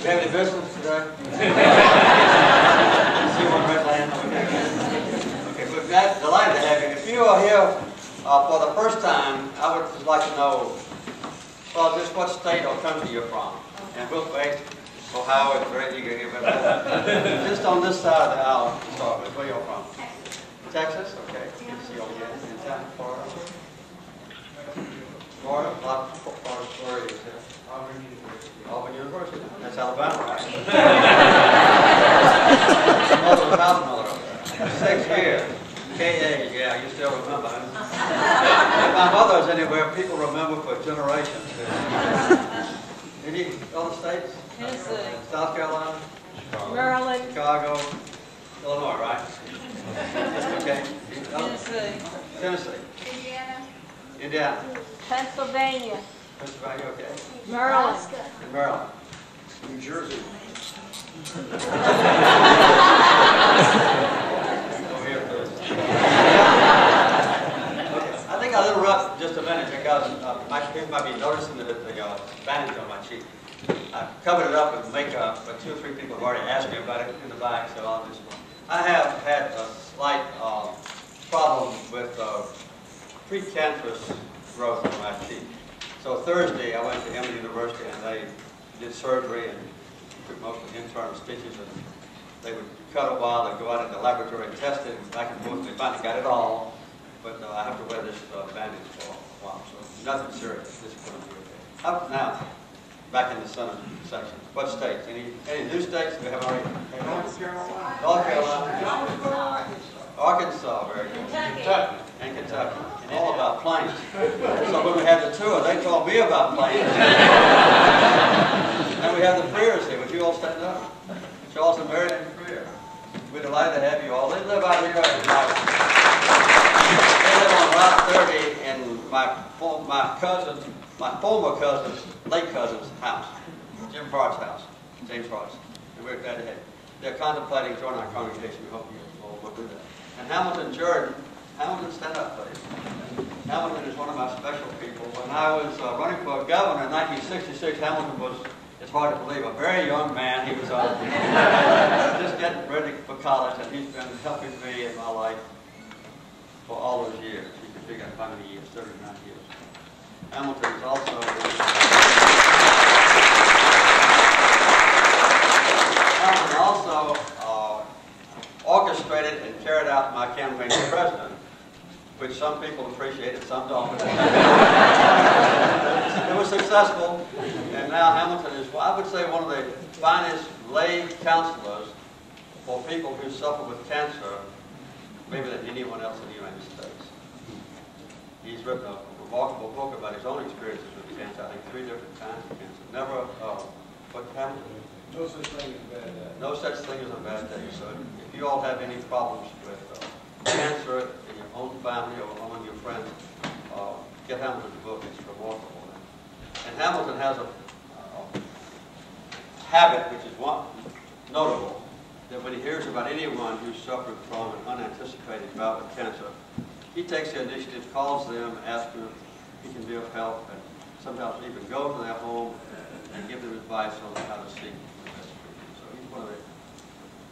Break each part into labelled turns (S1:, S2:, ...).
S1: We have any business today? See one red land? Okay, we're delighted to have you. If you are here for the first time, I would just like to know, well, just what state or country you're from. And we'll wait. Ohio is very eager here, but just on this side of the aisle to start with. Where you're from? Texas? Okay. Good to see you over here in town, Florida. Florida? A lot of Florida is here. Auburn University. That's Alabama, right? My mother was house mother up there. 6 years. KA, yeah, you still remember. If my mother is anywhere, people remember for generations. Any other states?
S2: Tennessee.
S1: South Carolina?
S2: Maryland.
S1: Chicago? Illinois, right? Okay.
S2: Tennessee.
S1: Tennessee. Indiana.
S2: Pennsylvania.
S1: Pennsylvania, okay.
S2: Maryland.
S1: And Maryland. New Jersey. Over here, please. Okay. I think I'll interrupt just a minute because my kids might be noticing the bandage on my cheek. I've covered it up with makeup, but 2 or 3 people have already asked me about it in the back, so I'll just. I have had a slight problem with precancerous growth on my cheek. So Thursday I went to Emory University and they did surgery and took most of the internal stitches, and they would cut a while, they'd go out in the laboratory and test it, and back and forth, they finally got it all. But I have to wear this bandage for a while, so nothing serious. This is going to be okay. Up now, back in the center section. What states? Any new states we haven't already? North Carolina. North Carolina. Arkansas, very good. Kentucky. And Kentucky. All about planes. So when we had the tour, they told me about planes. And we have the Freers here. Would you all stand up? Charles and Mary and Freer. We're delighted to have you all. They live out here. They live on Route 30 in my former cousin's, late cousin's house. Jim Fart's house. James Fart's. And we're glad to have you. They're contemplating joining our congregation. We hope you all will do that. And Hamilton Jordan. Hamilton, stand up, please. Hamilton is one of my special people. When I was running for governor in 1966, Hamilton was, it's hard to believe, a very young man. He was just getting ready for college, and he's been helping me in my life for all those years. You can figure out how many years, 39 years. Hamilton is also... Hamilton also orchestrated and carried out my campaign for president, which some people appreciated, some don't. It was successful, and now Hamilton is, well, I would say, one of the finest lay counselors for people who suffer with cancer, maybe than anyone else in the United States. He's written a remarkable book about his own experiences with cancer, I think 3 different kinds of cancer. Never, what Hamilton?
S3: No such thing as a bad day.
S1: No such thing as a bad day. So if you all have any problems with cancer in your own family or among your friends, get Hamilton's book. It's remarkable. And Hamilton has a habit which is notable, that when he hears about anyone who's suffered from an unanticipated bout with cancer, he takes the initiative, calls them, asks them if he can be of help, and sometimes even go to their home and give them advice on how to seek the best treatment. So he's one of the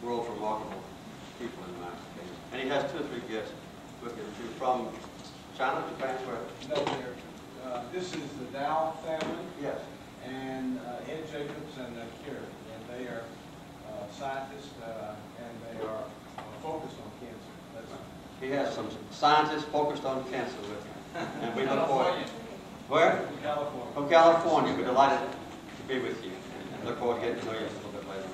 S1: world's remarkable people in my opinion. And he has 2 or 3 guests with him too, from China, Japan, where?
S3: No, this is the Dow family.
S1: Yes.
S3: And Ed Jacobs and Kieran. And they are scientists and they are focused on cancer.
S1: He has some scientists focused on cancer with him. And we look forward. Where?
S3: From California.
S1: From California. We're delighted to be with you and look forward to getting to know you a little bit later.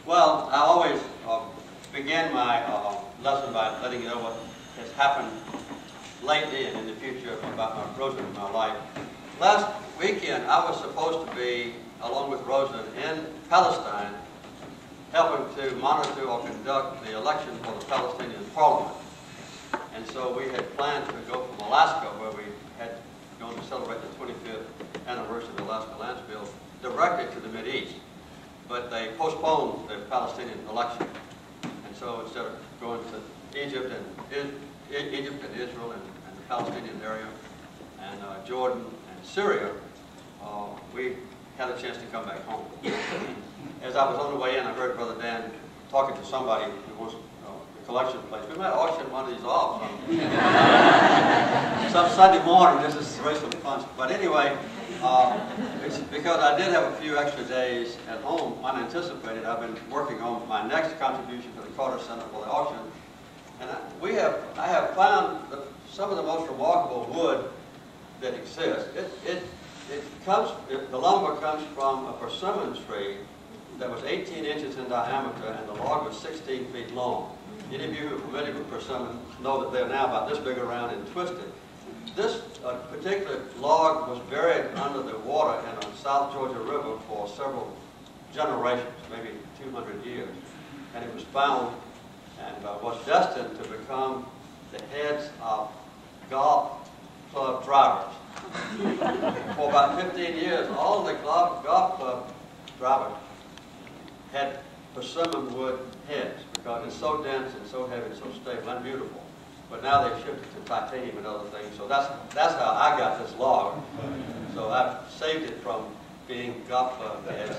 S1: Well, I always begin my lesson by letting you know what has happened lately and in the future about Rosa in my life. Last weekend, I was supposed to be, along with Rosa, in Palestine, helping to monitor or conduct the election for the Palestinian Parliament. And so we had planned to go from Alaska, where we had gone to celebrate the 25th anniversary of the Alaska Lands Bill, directly to the Mideast. But they postponed the Palestinian election. And so instead of going to Egypt and Israel and the Palestinian area and Jordan and Syria, we had a chance to come back home. As I was on the way in, I heard Brother Dan talking to somebody who was the collection place. We might auction one of these off some Sunday morning. This is race of fun. But anyway, it's because I did have a few extra days at home unanticipated. I've been working on my next contribution to the Carter Center for the auction. And I have found some of the most remarkable wood that exists. The lumber comes from a persimmon tree that was 18 inches in diameter and the log was 16 feet long. Any of you who are familiar with persimmon know that they're now about this big around and twisted. This particular log was buried under the water in a South Georgia river for several generations, maybe 200 years. And it was found and was destined to become the heads of golf club drivers. For about 15 years, all the golf club drivers had persimmon wood heads because it's so dense and so heavy and so stable and beautiful. But now they've shifted to titanium and other things, so that's how I got this log. So I've saved it from being golf club heads.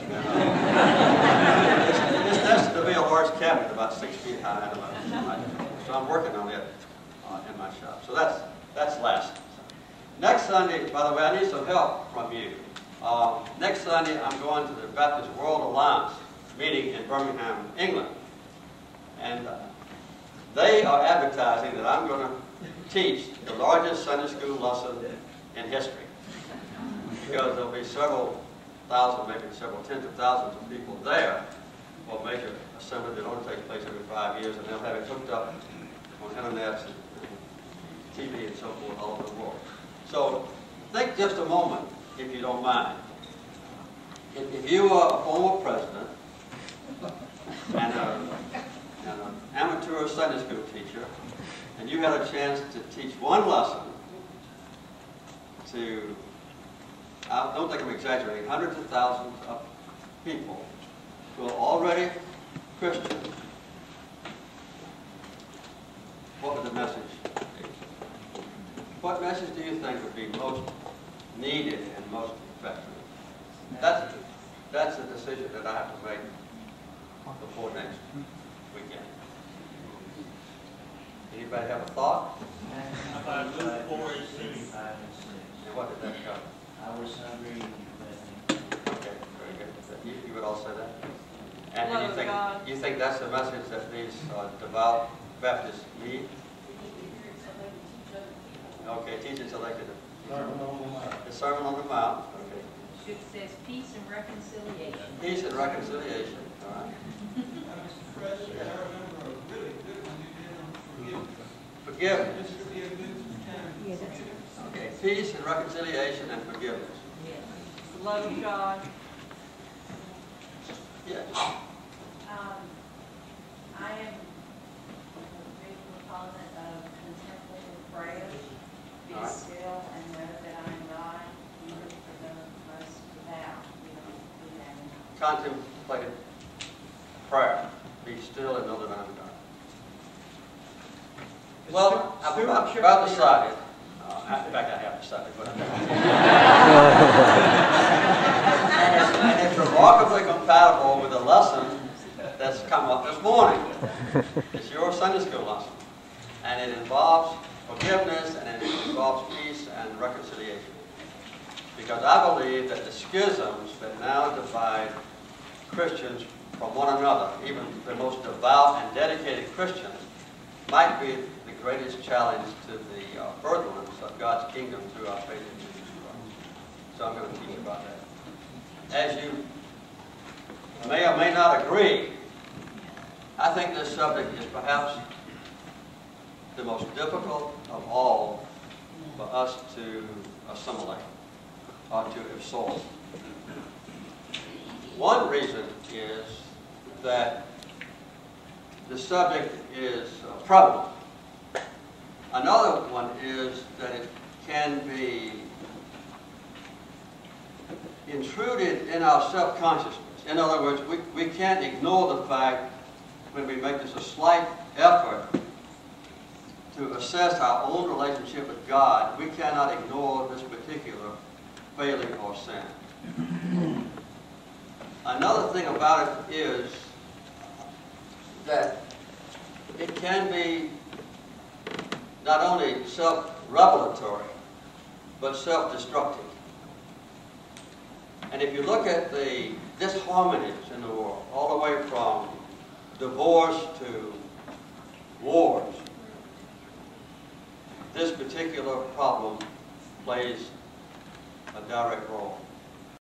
S1: It's destined to be a large cabinet about 6 feet high. So I'm working on it in my shop. So that's last. Next Sunday, by the way, I need some help from you. Next Sunday, I'm going to the Baptist World Alliance meeting in Birmingham, England. And they are advertising that I'm going to teach the largest Sunday school lesson in history. Because there'll be several thousand, maybe several tens of thousands of people there for a major assembly that only takes place every 5 years, and they'll have it hooked up on internet and TV and so forth all over the world. So think just a moment, if you don't mind. If you are a former president and an amateur Sunday school teacher, and you had a chance to teach one lesson to, I don't think I'm exaggerating, hundreds of thousands of people who are already Christian, what would the message be? What message do you think would be most needed and most effective? That's a decision that I have to make before next weekend. Anybody have a thought?
S4: About Luke 4:35 and 6.
S1: And what did that cover?
S4: I was hungry and you fed me.
S1: Okay, very good. You would all say that? And
S2: Love God.
S1: you think that's the message that these devout Baptists need? Okay, teachers elected. The Sermon on the Mount. Okay.
S5: It says peace and reconciliation.
S1: Peace and reconciliation. All right.
S6: Mr. President, I remember a really good one you did on
S1: Forgiveness.
S6: This would be a good time.
S1: Okay, peace and reconciliation and forgiveness.
S5: Yes.
S2: Love God.
S1: Yes.
S7: I am a big proponent of contemplative prayer. Be
S1: All right.
S7: still and know that I am God, even for those most devout. We don't do that enough.
S1: Contemplative prayer. Be still and know that I am God. Well, I'm about decided. In fact, I have decided what I'm doing. And it's remarkably compatible with the lesson that's come up this morning. It's your Sunday school lesson. And it involves forgiveness and it involves peace and reconciliation. Because I believe that the schisms that now divide Christians from one another, even the most devout and dedicated Christians, might be the greatest challenge to the furtherance of God's kingdom through our faith in Jesus Christ. So I'm going to teach about that. As you may or may not agree, I think this subject is perhaps the most difficult of all for us to assimilate or to absorb. One reason is that the subject is prevalent. Another one is that it can be intruded in our self-consciousness. In other words, we can't ignore the fact when we make just a slight effort to assess our own relationship with God, we cannot ignore this particular failing or sin. Another thing about it is that it can be not only self-revelatory, but self-destructive. And if you look at the disharmonies in the world, all the way from divorce to wars, this particular problem plays a direct role.